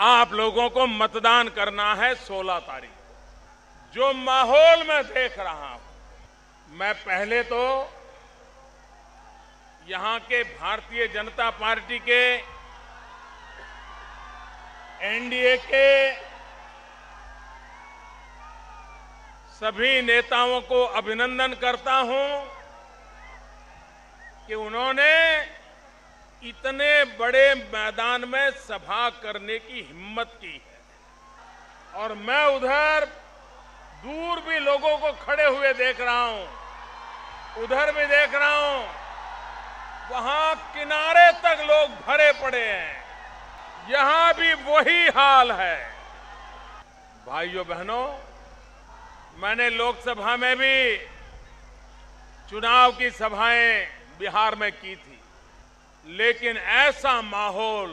आप लोगों को मतदान करना है 16 तारीख को। जो माहौल मैं देख रहा हूं, मैं पहले तो यहां के भारतीय जनता पार्टी के एनडीए के सभी नेताओं को अभिनंदन करता हूं कि उन्होंने इतने बड़े मैदान में सभा करने की हिम्मत की है। और मैं उधर दूर भी लोगों को खड़े हुए देख रहा हूं, उधर भी देख रहा हूं, वहां किनारे तक लोग भरे पड़े हैं। यहां भी वही हाल है। भाइयों बहनों, मैंने लोकसभा में भी चुनाव की सभाएं बिहार में की थी, लेकिन ऐसा माहौल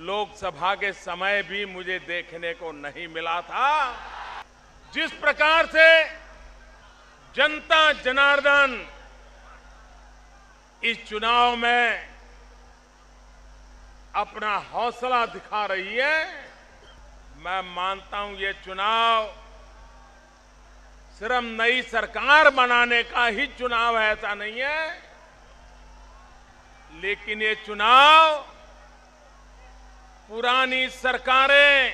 लोकसभा के समय भी मुझे देखने को नहीं मिला था। जिस प्रकार से जनता जनार्दन इस चुनाव में अपना हौसला दिखा रही है, मैं मानता हूं ये चुनाव सिर्फ नई सरकार बनाने का ही चुनाव है, ऐसा नहीं है, लेकिन ये चुनाव पुरानी सरकारें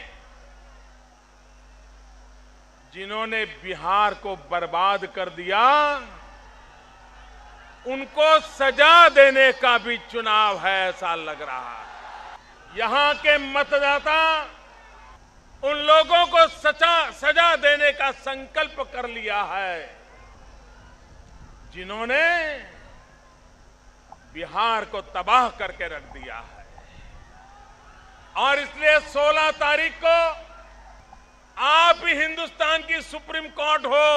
जिन्होंने बिहार को बर्बाद कर दिया, उनको सजा देने का भी चुनाव है, ऐसा लग रहा है। यहां के मतदाता उन लोगों को सजा देने का संकल्प कर लिया है जिन्होंने बिहार को तबाह करके रख दिया है। और इसलिए 16 तारीख को आप ही हिंदुस्तान की सुप्रीम कोर्ट हो,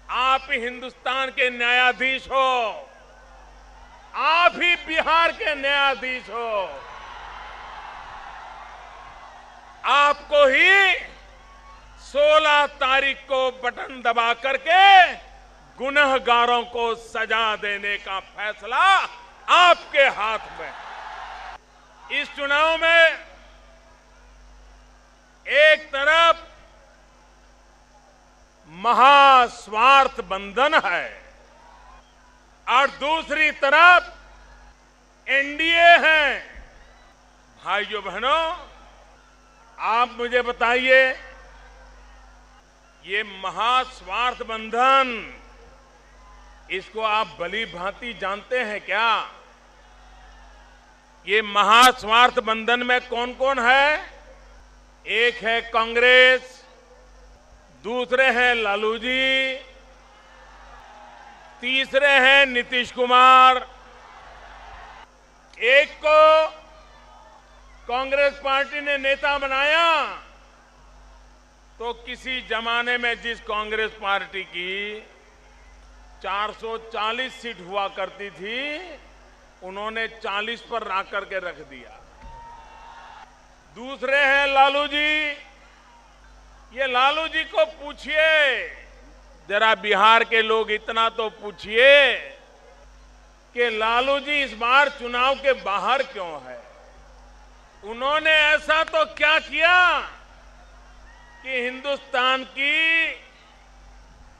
आप ही हिंदुस्तान के न्यायाधीश हो, आप ही बिहार के न्यायाधीश हो। आपको ही 16 तारीख को बटन दबा करके गुनहगारों को सजा देने का फैसला आपके हाथ में। इस चुनाव में एक तरफ महास्वार्थ बंधन है और दूसरी तरफ एनडीए है। भाइयों बहनों, आप मुझे बताइए, ये महास्वार्थ बंधन, इसको आप भली भांति जानते हैं क्या? ये महास्वार्थ बंधन में कौन कौन है? एक है कांग्रेस, दूसरे हैं लालू जी, तीसरे हैं नीतीश कुमार। एक को कांग्रेस पार्टी ने नेता बनाया तो किसी जमाने में जिस कांग्रेस पार्टी की 440 सीट हुआ करती थी, उन्होंने 40 पर ला करके रख दिया। दूसरे हैं लालू जी। ये लालू जी को पूछिए, जरा बिहार के लोग इतना तो पूछिए कि लालू जी इस बार चुनाव के बाहर क्यों है? उन्होंने ऐसा तो क्या किया कि हिंदुस्तान की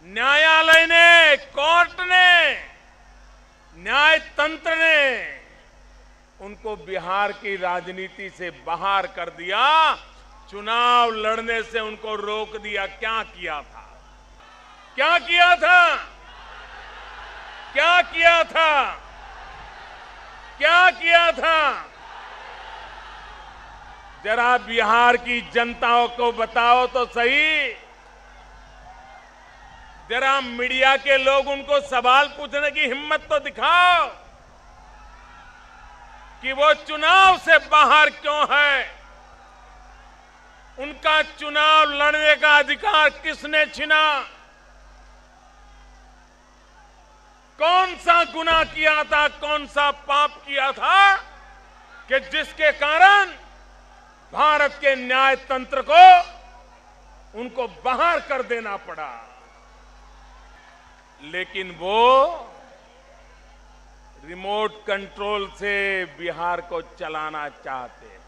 न्यायालय ने, कोर्ट ने, न्यायतंत्र ने उनको बिहार की राजनीति से बाहर कर दिया, चुनाव लड़ने से उनको रोक दिया। क्या किया था? क्या किया था? क्या किया था? क्या किया था? जरा बिहार की जनताओं को बताओ तो सही। जरा मीडिया के लोग उनको सवाल पूछने की हिम्मत तो दिखाओ कि वो चुनाव से बाहर क्यों है? उनका चुनाव लड़ने का अधिकार किसने छीना? कौन सा गुनाह किया था, कौन सा पाप किया था कि जिसके कारण भारत के न्याय तंत्र को उनको बाहर कर देना पड़ा? लेकिन वो रिमोट कंट्रोल से बिहार को चलाना चाहते हैं।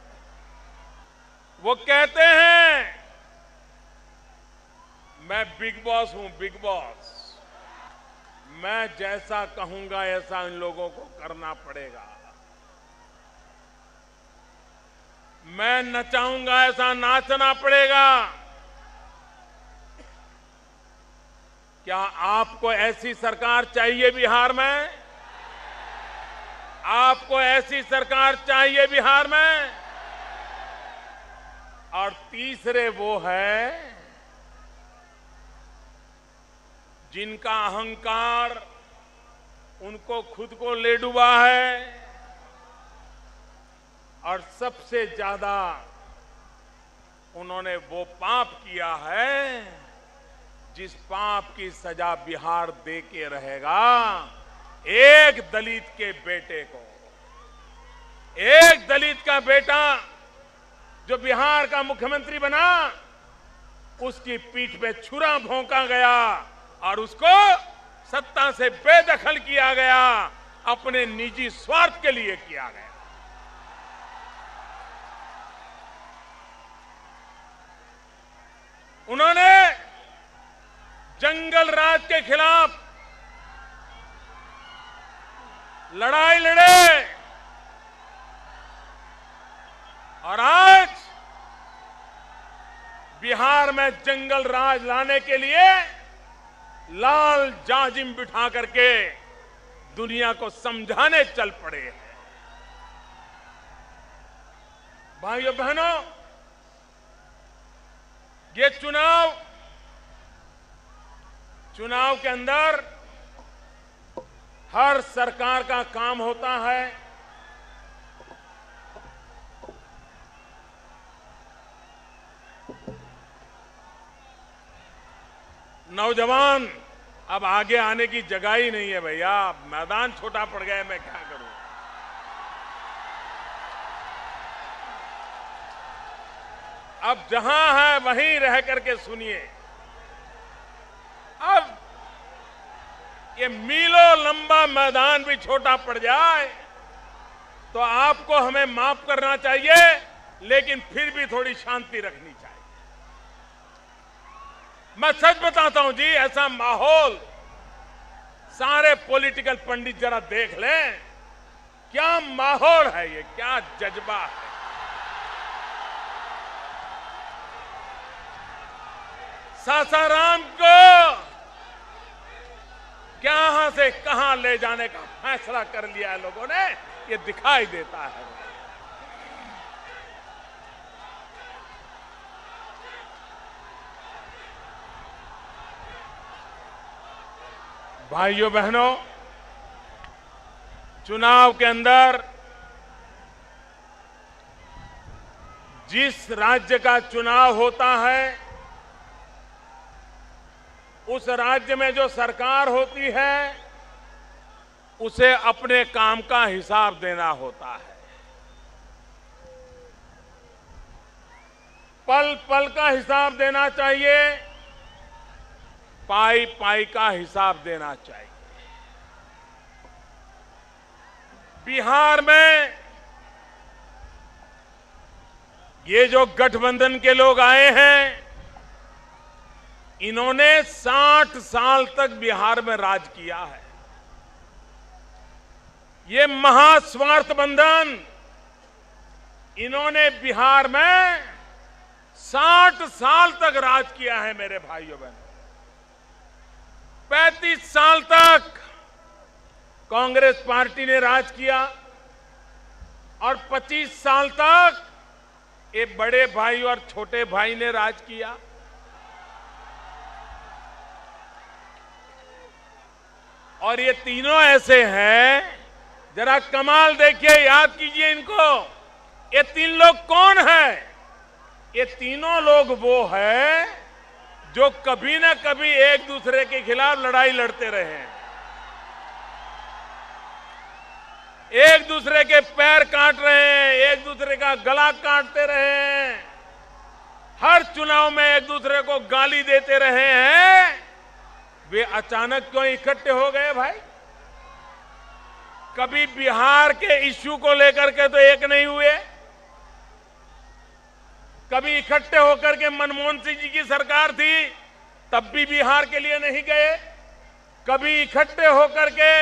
वो कहते हैं मैं बिग बॉस हूं, बिग बॉस। मैं जैसा कहूंगा ऐसा इन लोगों को करना पड़ेगा। मैं नचाऊंगा ऐसा नाचना पड़ेगा। क्या आपको ऐसी सरकार चाहिए बिहार में? आपको ऐसी सरकार चाहिए बिहार में? और तीसरे वो है जिनका अहंकार उनको खुद को ले डूबा है, और सबसे ज्यादा उन्होंने वो पाप किया है जिस पाप की सजा बिहार दे के रहेगा एक दलित के बेटे को। एक दलित का बेटा जो बिहार का मुख्यमंत्री बना, उसकी पीठ पे छुरा भोंका गया और उसको सत्ता से बेदखल किया गया, अपने निजी स्वार्थ के लिए किया गया। उन्होंने जंगल राज के खिलाफ लड़ाई लड़े और आज बिहार में जंगल राज लाने के लिए लाल जाजिम बिठा करके दुनिया को समझाने चल पड़े हैं। भाइयों बहनों, ये चुनाव के अंदर हर सरकार का काम होता है नौजवान अब आगे आने की जगह ही नहीं है भैया, मैदान छोटा पड़ गया है, मैं क्या करूं। अब जहां है वहीं रह करके सुनिए। अब ये मीलों लंबा मैदान भी छोटा पड़ जाए तो आपको हमें माफ करना चाहिए, लेकिन फिर भी थोड़ी शांति रखनी चाहिए। मैं सच बताता हूं जी, ऐसा माहौल सारे पॉलिटिकल पंडित जरा देख लें, क्या माहौल है ये, क्या जज्बा है। सासाराम को कहां से कहां ले जाने का फैसला कर लिया है लोगों ने, ये दिखाई देता है। भाइयों बहनों, चुनाव के अंदर जिस राज्य का चुनाव होता है उस राज्य में जो सरकार होती है उसे अपने काम का हिसाब देना होता है। पल पल का हिसाब देना चाहिए, पाई पाई का हिसाब देना चाहिए। बिहार में ये जो गठबंधन के लोग आए हैं, इन्होंने 60 साल तक बिहार में राज किया है। ये महास्वार्थ बंधन, इन्होंने बिहार में 60 साल तक राज किया है मेरे भाइयों बहनों। 35 साल तक कांग्रेस पार्टी ने राज किया और 25 साल तक ये बड़े भाई और छोटे भाई ने राज किया। और ये तीनों ऐसे हैं, जरा कमाल देखिए, याद कीजिए इनको। ये तीन लोग कौन हैं? ये तीनों लोग वो हैं जो कभी ना कभी एक दूसरे के खिलाफ लड़ाई लड़ते रहे हैं, एक दूसरे के पैर काट रहे हैं, एक दूसरे का गला काटते रहे हैं, हर चुनाव में एक दूसरे को गाली देते रहे हैं। वे अचानक क्यों इकट्ठे हो गए भाई? कभी बिहार के इश्यू को लेकर के तो एक नहीं हुए, कभी इकट्ठे होकर के मनमोहन सिंह जी की सरकार थी तब भी बिहार के लिए नहीं गए। कभी इकट्ठे होकर के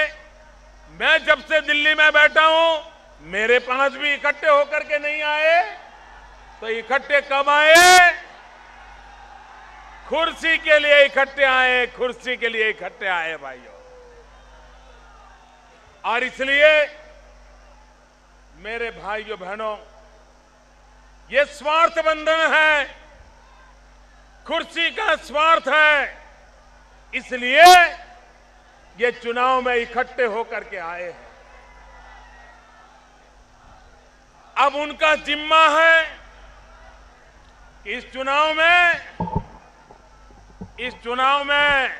मैं जब से दिल्ली में बैठा हूं मेरे पास भी इकट्ठे होकर के नहीं आए। तो इकट्ठे कब आए? कुर्सी के लिए इकट्ठे आए, कुर्सी के लिए इकट्ठे आए भाइयों। और इसलिए मेरे भाइयों बहनों, ये स्वार्थ बंधन है, कुर्सी का स्वार्थ है, इसलिए ये चुनाव में इकट्ठे होकर के आए हैं। अब उनका जिम्मा है कि इस चुनाव में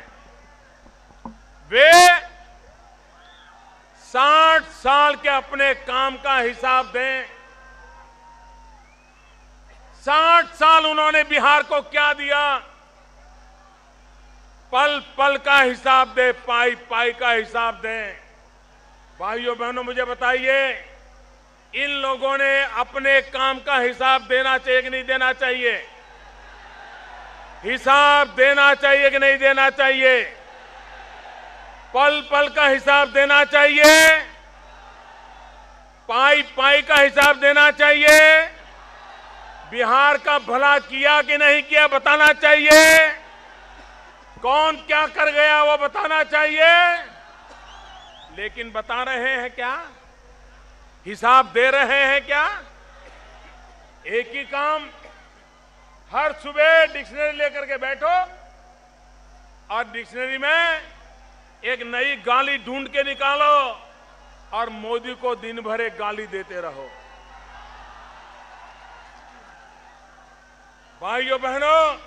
वे 60 साल के अपने काम का हिसाब दें। 60 साल उन्होंने बिहार को क्या दिया, पल पल का हिसाब दे, पाई पाई का हिसाब दें। भाइयों बहनों, मुझे बताइए, इन लोगों ने अपने काम का हिसाब देना चाहिए कि नहीं देना चाहिए? हिसाब देना चाहिए कि नहीं देना चाहिए? पल पल का हिसाब देना चाहिए, पाई पाई का हिसाब देना चाहिए, बिहार का भला किया कि नहीं किया बताना चाहिए, कौन क्या कर गया वो बताना चाहिए। लेकिन बता रहे हैं क्या? हिसाब दे रहे हैं क्या? एक ही काम, हर सुबह डिक्शनरी लेकर के बैठो और डिक्शनरी में एक नई गाली ढूंढ के निकालो और मोदी को दिन भर एक गाली देते रहो। भाइयों बहनों,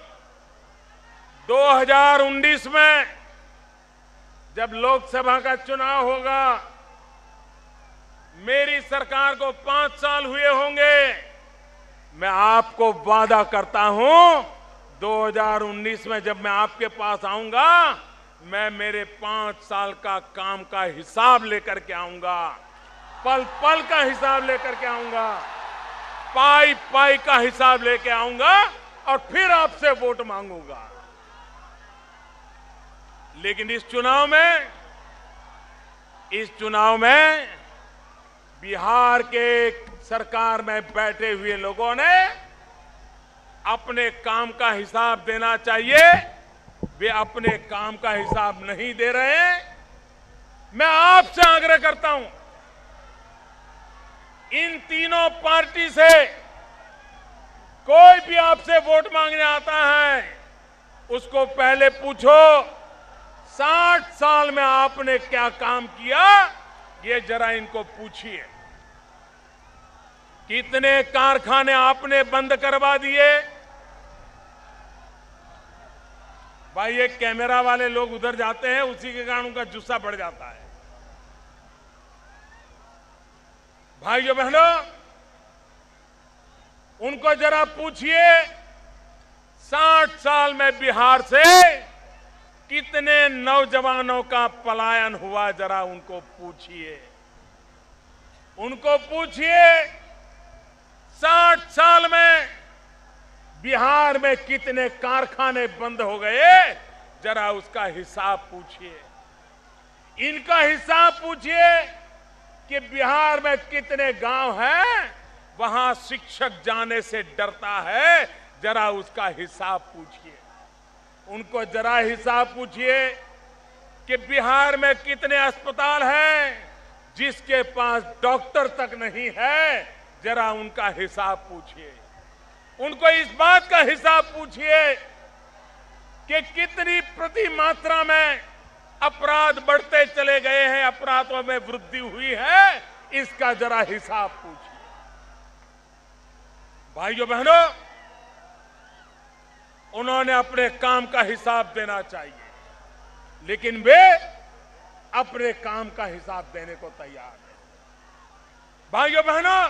2019 में जब लोकसभा का चुनाव होगा, मेरी सरकार को 5 साल हुए होंगे। मैं आपको वादा करता हूं 2019 में जब मैं आपके पास आऊंगा, मैं मेरे 5 साल का काम का हिसाब लेकर के आऊंगा, पल पल का हिसाब लेकर के आऊंगा, पाई पाई का हिसाब लेके आऊंगा और फिर आपसे वोट मांगूंगा। लेकिन इस चुनाव में बिहार के सरकार में बैठे हुए लोगों ने अपने काम का हिसाब देना चाहिए, वे अपने काम का हिसाब नहीं दे रहे हैं। मैं आपसे आग्रह करता हूं, इन तीनों पार्टी से कोई भी आपसे वोट मांगने आता है, उसको पहले पूछो 60 साल में आपने क्या काम किया, ये जरा इनको पूछिए। कितने कारखाने आपने बंद करवा दिए? भाई, ये कैमरा वाले लोग उधर जाते हैं, उसी के कारण उनका जुस्सा बढ़ जाता है। भाइयों बहनों, उनको जरा पूछिए 60 साल में बिहार से कितने नौजवानों का पलायन हुआ, जरा उनको पूछिए। उनको पूछिए 60 साल में बिहार में कितने कारखाने बंद हो गए, जरा उसका हिसाब पूछिए। इनका हिसाब पूछिए कि बिहार में कितने गांव हैं वहां शिक्षक जाने से डरता है, जरा उसका हिसाब पूछिए। उनको जरा हिसाब पूछिए कि बिहार में कितने अस्पताल हैं जिसके पास डॉक्टर तक नहीं है, जरा उनका हिसाब पूछिए। उनको इस बात का हिसाब पूछिए कि कितनी प्रति मात्रा में अपराध बढ़ते चले गए हैं, अपराधों में वृद्धि हुई है, इसका जरा हिसाब पूछिए। भाइयों बहनों, उन्होंने अपने काम का हिसाब देना चाहिए, लेकिन वे अपने काम का हिसाब देने को तैयार हैं। भाइयों बहनों,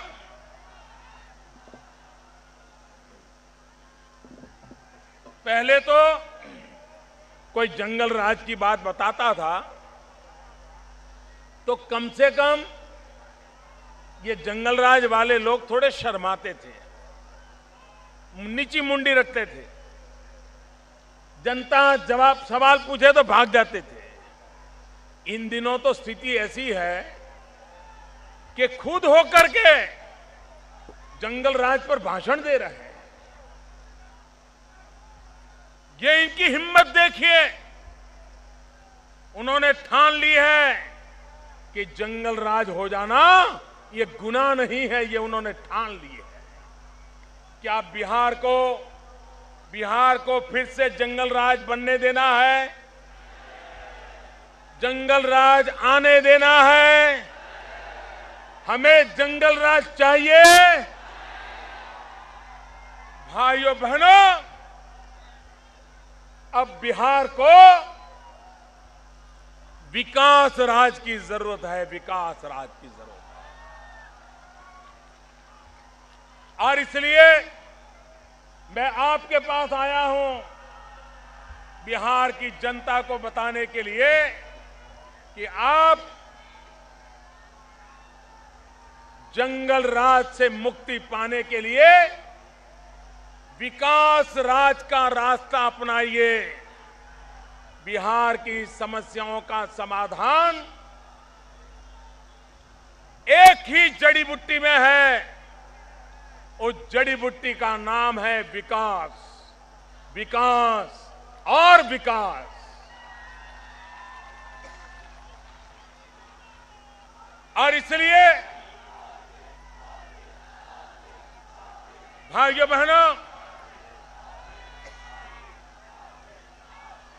पहले तो कोई जंगल राज की बात बताता था तो कम से कम ये जंगल राज वाले लोग थोड़े शर्माते थे। नीची मुंडी रखते थे। जनता जवाब सवाल पूछे तो भाग जाते थे। इन दिनों तो स्थिति ऐसी है कि खुद होकर के जंगल राज पर भाषण दे रहे हैं। ये इनकी हिम्मत देखिए। उन्होंने ठान ली है कि जंगल राज हो जाना ये गुनाह नहीं है, ये उन्होंने ठान ली है। क्या बिहार को फिर से जंगल राज बनने देना है? जंगल राज आने देना है? हमें जंगल राज चाहिए। भाइयों बहनों, अब बिहार को विकास राज की जरूरत है, विकास राज की जरूरत है। और इसलिए मैं आपके पास आया हूं बिहार की जनता को बताने के लिए कि आप जंगल राज से मुक्ति पाने के लिए विकास राज का रास्ता अपनाइए। बिहार की समस्याओं का समाधान एक ही जड़ी बूटी में है। उस जड़ी बूटी का नाम है विकास, विकास और विकास। और इसलिए भाइयों बहनों,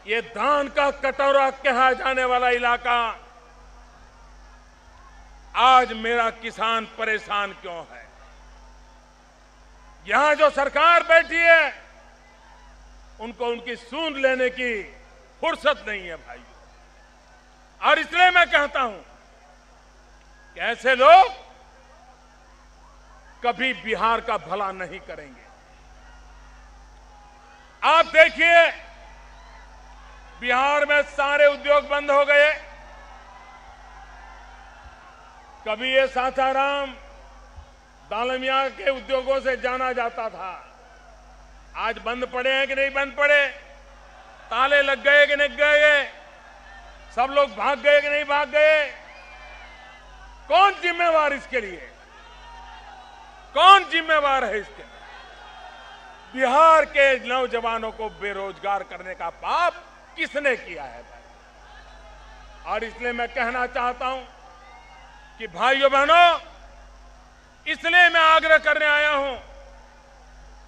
ये धान का कटोरा कहा जाने वाला इलाका, आज मेरा किसान परेशान क्यों है? यहां जो सरकार बैठी है उनको उनकी सूंद लेने की फुर्सत नहीं है भाइयों। और इसलिए मैं कहता हूं कि ऐसे लोग कभी बिहार का भला नहीं करेंगे। आप देखिए, बिहार में सारे उद्योग बंद हो गए। कभी ये सासाराम दालमिया के उद्योगों से जाना जाता था, आज बंद पड़े हैं कि नहीं बंद पड़े? ताले लग गए कि नहीं गए? सब लोग भाग गए कि नहीं भाग गए? कौन जिम्मेवार इसके लिए? कौन जिम्मेवार है इसके लिए? बिहार के नौजवानों को बेरोजगार करने का पाप किसने किया है भाई? और इसलिए मैं कहना चाहता हूं कि भाइयों बहनों, इसलिए मैं आग्रह करने आया हूं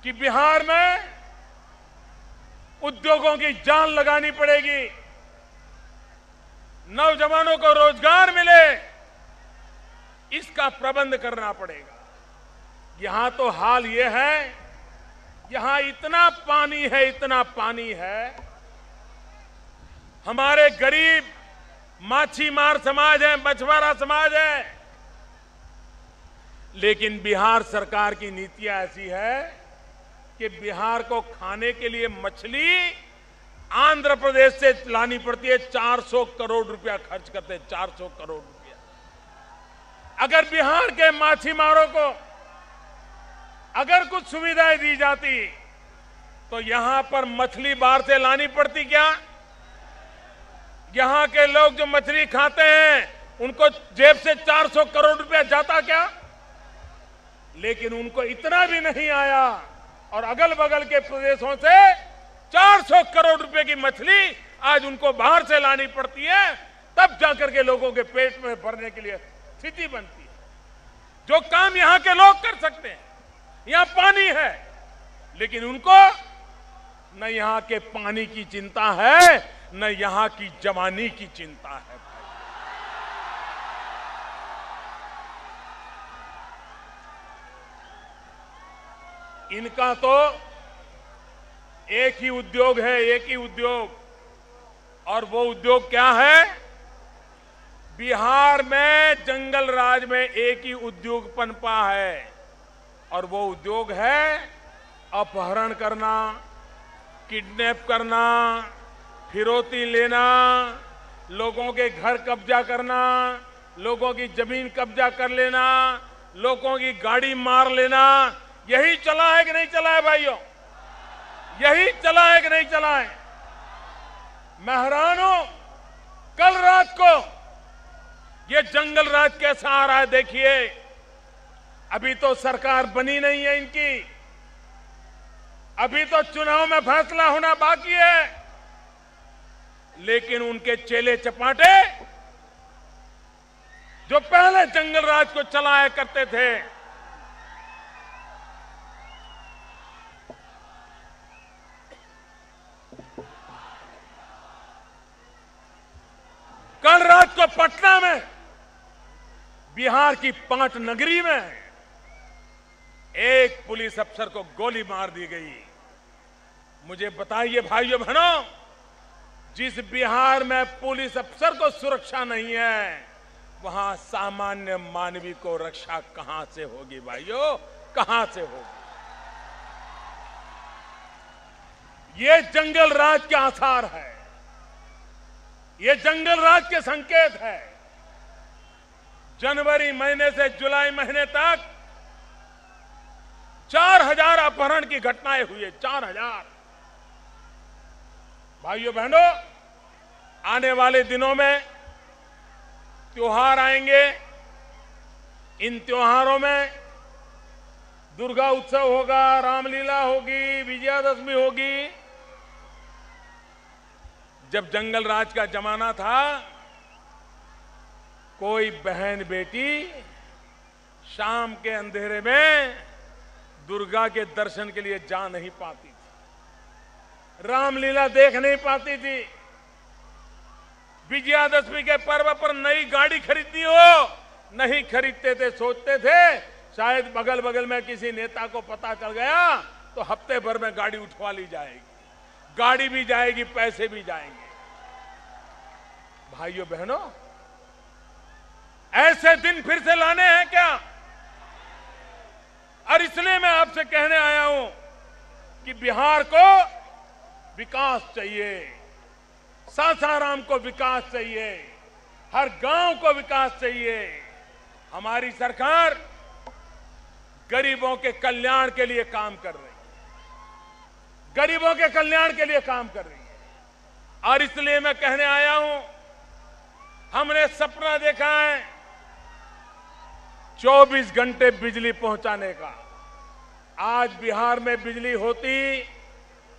कि बिहार में उद्योगों की जान लगानी पड़ेगी, नौजवानों को रोजगार मिले, इसका प्रबंध करना पड़ेगा। यहां तो हाल यह है, यहां इतना पानी है, इतना पानी है। हमारे गरीब माछीमार समाज है, मछुआरा समाज है, लेकिन बिहार सरकार की नीतियां ऐसी है कि बिहार को खाने के लिए मछली आंध्र प्रदेश से लानी पड़ती है। 400 करोड़ रुपया खर्च करते हैं, 400 करोड़ रुपया। अगर बिहार के माछीमारों को अगर कुछ सुविधाएं दी जाती तो यहां पर मछली बाहर से लानी पड़ती क्या? यहां के लोग जो मछली खाते हैं उनको जेब से 400 करोड़ रुपया जाता क्या? लेकिन उनको इतना भी नहीं आया और अगल बगल के प्रदेशों से 400 करोड़ रुपए की मछली आज उनको बाहर से लानी पड़ती है, तब जाकर के लोगों के पेट में भरने के लिए स्थिति बनती है। जो काम यहां के लोग कर सकते हैं, यहां पानी है, लेकिन उनको न यहां के पानी की चिंता है, न यहां की जवानी की चिंता है। इनका तो एक ही उद्योग है, एक ही उद्योग, और वो उद्योग क्या है? बिहार में जंगल राज में एक ही उद्योग पनपा है, और वो उद्योग है अपहरण करना, किडनैप करना, फिरौती लेना, लोगों के घर कब्जा करना, लोगों की जमीन कब्जा कर लेना, लोगों की गाड़ी मार लेना। यही चला है कि नहीं चला है भाइयों? यही चला है कि नहीं चला है? मैं हैरान हूं, कल रात को ये जंगल राज कैसा आ रहा है देखिए। अभी तो सरकार बनी नहीं है इनकी, अभी तो चुनाव में फैसला होना बाकी है, लेकिन उनके चेले चपाटे जो पहले जंगल राज को चलाया करते थे, कल रात को पटना में, बिहार की पाट नगरी में एक पुलिस अफसर को गोली मार दी गई। मुझे बताइए भाइयों बहनों, जिस बिहार में पुलिस अफसर को सुरक्षा नहीं है, वहां सामान्य मानवी को रक्षा कहां से होगी भाइयों? कहां से होगी? ये जंगल राज के आसार है, ये जंगल राज के संकेत है। जनवरी महीने से जुलाई महीने तक 4000 अपहरण की घटनाएं हुई है। 4000। भाइयों बहनों, आने वाले दिनों में त्योहार आएंगे। इन त्योहारों में दुर्गा उत्सव होगा, रामलीला होगी, विजयादशमी होगी। जब जंगल राज का जमाना था, कोई बहन बेटी शाम के अंधेरे में दुर्गा के दर्शन के लिए जा नहीं पाती थी, रामलीला देख नहीं पाती थी। विजयादशमी के पर्व पर नई गाड़ी खरीदनी हो, नहीं खरीदते थे, सोचते थे शायद बगल बगल में किसी नेता को पता चल गया तो हफ्ते भर में गाड़ी उठवा ली जाएगी, गाड़ी भी जाएगी, पैसे भी जाएंगे। भाइयों बहनों, ऐसे दिन फिर से लाने हैं क्या? और इसलिए मैं आपसे कहने आया हूं कि बिहार को विकास चाहिए, सासाराम को विकास चाहिए, हर गांव को विकास चाहिए। हमारी सरकार गरीबों के कल्याण के लिए काम कर रही है, गरीबों के कल्याण के लिए काम कर रही है। और इसलिए मैं कहने आया हूं, हमने सपना देखा है 24 घंटे बिजली पहुंचाने का। आज बिहार में बिजली होती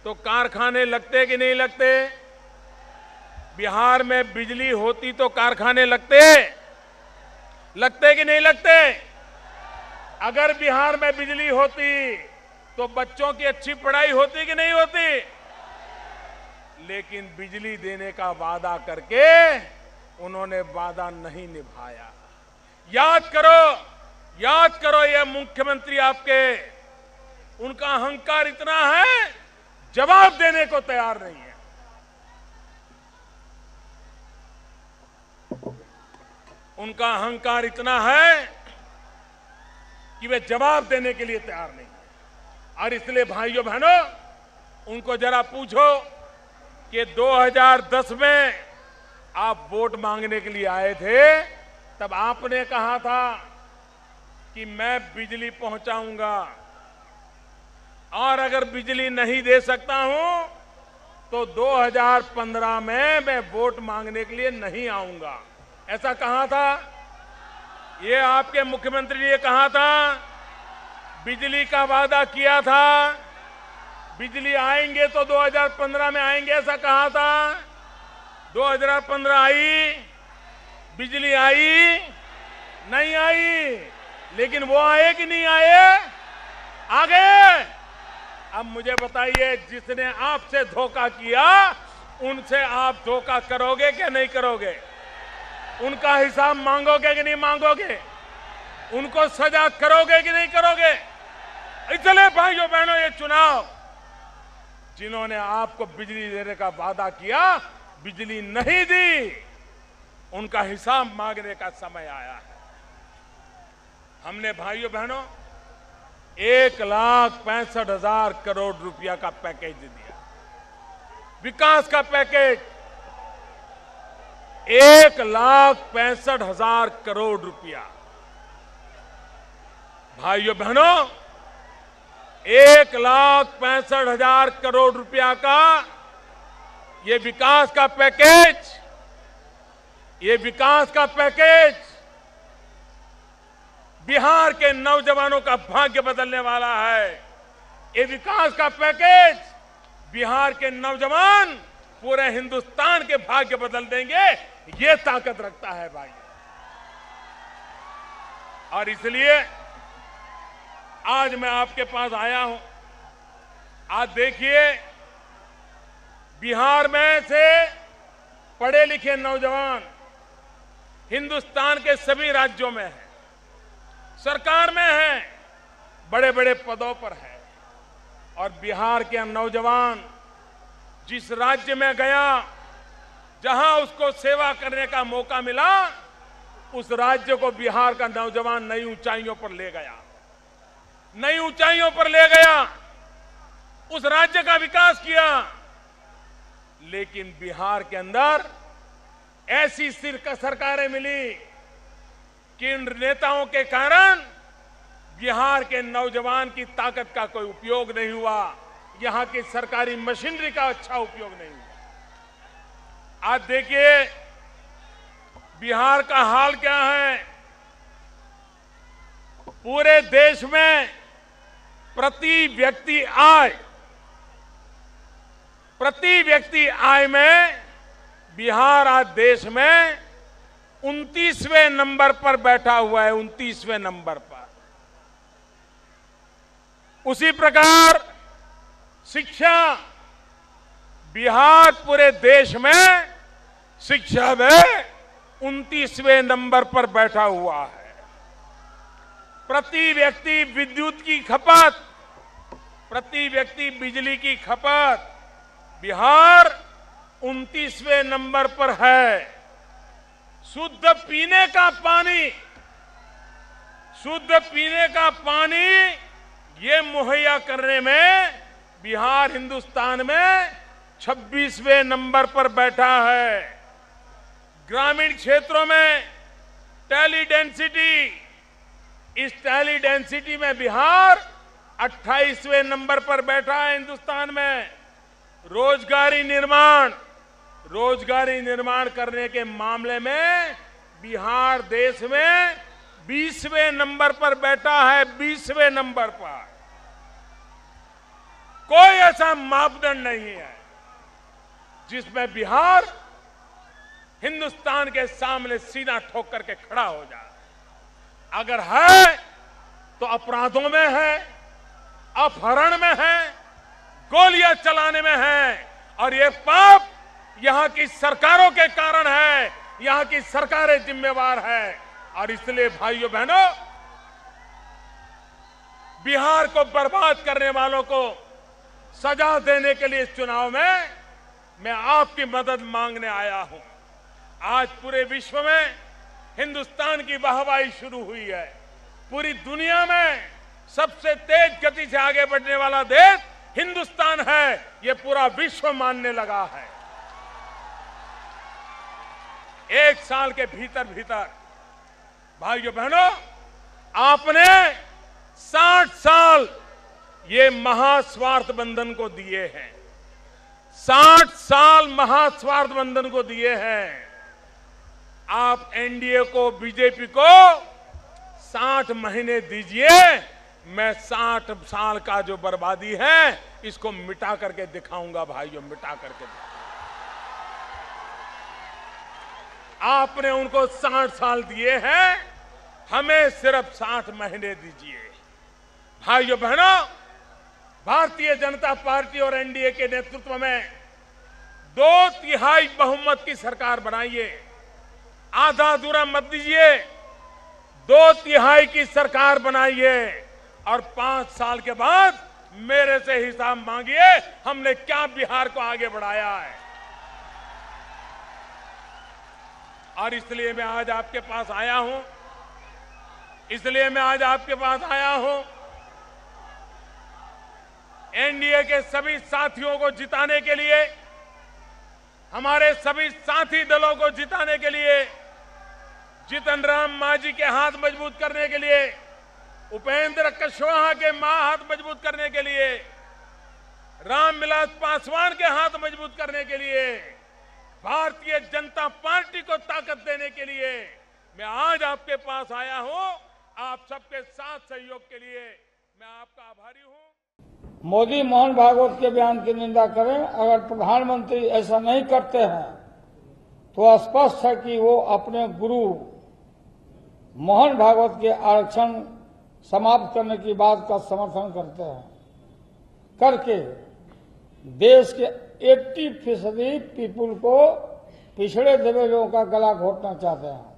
तो कारखाने लगते कि नहीं लगते? बिहार में बिजली होती तो कारखाने लगते कि नहीं लगते? अगर बिहार में बिजली होती तो बच्चों की अच्छी पढ़ाई होती कि नहीं होती? लेकिन बिजली देने का वादा करके उन्होंने वादा नहीं निभाया। याद करो ये मुख्यमंत्री आपके, उनका अहंकार इतना है, जवाब देने को तैयार नहीं है। उनका अहंकार इतना है कि वे जवाब देने के लिए तैयार नहीं है। और इसलिए भाइयों बहनों, उनको जरा पूछो कि 2010 में आप वोट मांगने के लिए आए थे, तब आपने कहा था कि मैं बिजली पहुंचाऊंगा, और अगर बिजली नहीं दे सकता हूं तो 2015 में मैं वोट मांगने के लिए नहीं आऊंगा। ऐसा कहा था, ये आपके मुख्यमंत्री ने कहा था, बिजली का वादा किया था, बिजली आएंगे तो 2015 में आएंगे, ऐसा कहा था। 2015 आई, बिजली आई नहीं आई, लेकिन वो आए कि नहीं आए? आ गए। अब मुझे बताइए, जिसने आपसे धोखा किया उनसे आप धोखा करोगे कि नहीं करोगे? उनका हिसाब मांगोगे कि नहीं मांगोगे? उनको सजा करोगे कि नहीं करोगे? इसलिए भाइयों बहनों, ये चुनाव, जिन्होंने आपको बिजली देने का वादा किया, बिजली नहीं दी, उनका हिसाब मांगने का समय आया है। हमने भाइयों बहनों 1,65,000 करोड़ रुपया का पैकेज दिया, विकास का पैकेज 1,65,000 करोड़ रुपया। भाइयों बहनों, 1,65,000 करोड़ रुपया का ये विकास का पैकेज बिहार के नौजवानों का भाग्य बदलने वाला है। ये विकास का पैकेज बिहार के नौजवान पूरे हिंदुस्तान के भाग्य बदल देंगे, ये ताकत रखता है भाई। और इसलिए आज मैं आपके पास आया हूं। आज देखिए, बिहार में से पढ़े लिखे नौजवान हिंदुस्तान के सभी राज्यों में हैं, सरकार में हैं, बड़े बड़े पदों पर हैं। और बिहार के नौजवान जिस राज्य में गया, जहां उसको सेवा करने का मौका मिला, उस राज्य को बिहार का नौजवान नई ऊंचाइयों पर ले गया, नई ऊंचाइयों पर ले गया, उस राज्य का विकास किया। लेकिन बिहार के अंदर ऐसी सरकारें मिली कि इन नेताओं के कारण बिहार के नौजवान की ताकत का कोई उपयोग नहीं हुआ, यहां की सरकारी मशीनरी का अच्छा उपयोग नहीं हुआ। आज देखिए बिहार का हाल क्या है। पूरे देश में प्रति व्यक्ति आय में बिहार आज देश में 29वें नंबर पर बैठा हुआ है, 29वें नंबर पर। उसी प्रकार शिक्षा, बिहार पूरे देश में शिक्षा में 29वें नंबर पर बैठा हुआ है। प्रति व्यक्ति विद्युत की खपत, प्रति व्यक्ति बिजली की खपत बिहार 29वें नंबर पर है। शुद्ध पीने का पानी ये मुहैया करने में बिहार हिंदुस्तान में 26वें नंबर पर बैठा है। ग्रामीण क्षेत्रों में टेली डेंसिटी में बिहार 28वें नंबर पर बैठा है हिंदुस्तान में। रोजगारी निर्माण करने के मामले में बिहार देश में 20वें नंबर पर बैठा है, 20वें नंबर पर। कोई ऐसा मापदंड नहीं है जिसमें बिहार हिंदुस्तान के सामने सीना ठोक करके खड़ा हो जाए। अगर है तो अपराधों में है, अपहरण में है, गोलियां चलाने में है। और ये पाप यहां की सरकारों के कारण है, यहां की सरकारें जिम्मेवार है। और इसलिए भाइयों बहनों, बिहार को बर्बाद करने वालों को सजा देने के लिए इस चुनाव में मैं आपकी मदद मांगने आया हूं। आज पूरे विश्व में हिंदुस्तान की वाहवाही शुरू हुई है। पूरी दुनिया में सबसे तेज गति से आगे बढ़ने वाला देश हिंदुस्तान है, ये पूरा विश्व मानने लगा है। एक साल के भीतर भाइयों बहनों, आपने 60 साल ये महास्वार्थ बंधन को दिए हैं, 60 साल महास्वार्थ बंधन को दिए हैं। आप एनडीए को, बीजेपी को 60 महीने दीजिए, मैं 60 साल का जो बर्बादी है इसको मिटा करके दिखाऊंगा भाइयों, मिटा करके दिखाऊंगा। आपने उनको 60 साल दिए हैं, हमें सिर्फ 60 महीने दीजिए। भाइयों बहनों, भारतीय जनता पार्टी और एनडीए के नेतृत्व में 2/3 बहुमत की सरकार बनाइए। आधा अधूरा मत दीजिए, 2/3 की सरकार बनाइए। और 5 साल के बाद मेरे से हिसाब मांगिए, हमने क्या बिहार को आगे बढ़ाया है। और इसलिए मैं आज आपके पास आया हूं, एनडीए के सभी साथियों को जिताने के लिए, हमारे सभी साथी दलों को जिताने के लिए, जीतन राम मांझी के हाथ मजबूत करने के लिए, उपेंद्र कुशवाहा के हाथ मजबूत करने के लिए, रामविलास पासवान के हाथ मजबूत करने के लिए, भारतीय जनता पार्टी को ताकत देने के लिए मैं आज आपके पास आया हूं। आप सबके साथ सहयोग के लिए मैं आपका आभारी हूं। मोदी मोहन भागवत के बयान की निंदा करें, अगर प्रधानमंत्री ऐसा नहीं करते हैं तो स्पष्ट है कि वो अपने गुरु मोहन भागवत के आरक्षण समाप्त करने की बात का समर्थन करते हैं, करके देश के 80% पीपुल को पिछड़े दबे लोगों का गला घोटना चाहते हैं।